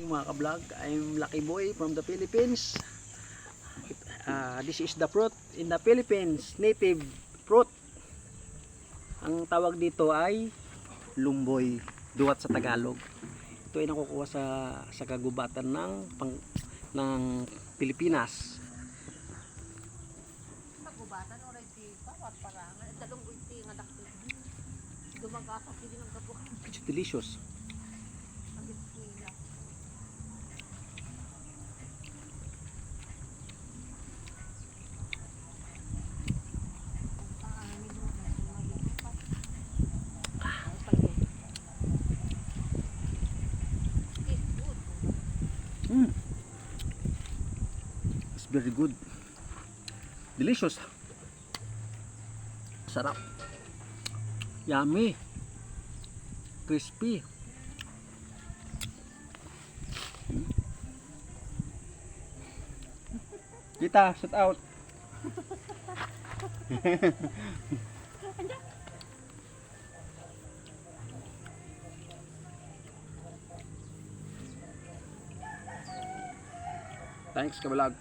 mga ka-vlog. I'm Lucky Boy from the Philippines. This is the fruit in the Philippines, native fruit. Ang tawag dito ay lumboy, duwat sa Tagalog. Ito ay nakukuha sa kagubatan ng Pilipinas. Kagubatan o rin di bawat parangan. Talong ulti nga daktil. Dumagasa pili ng kapok. It's delicious. Agit nila. It's very good. Delicious. Sarap. Yummy. Crispy. Kita, shout out. Thanks, kabalag.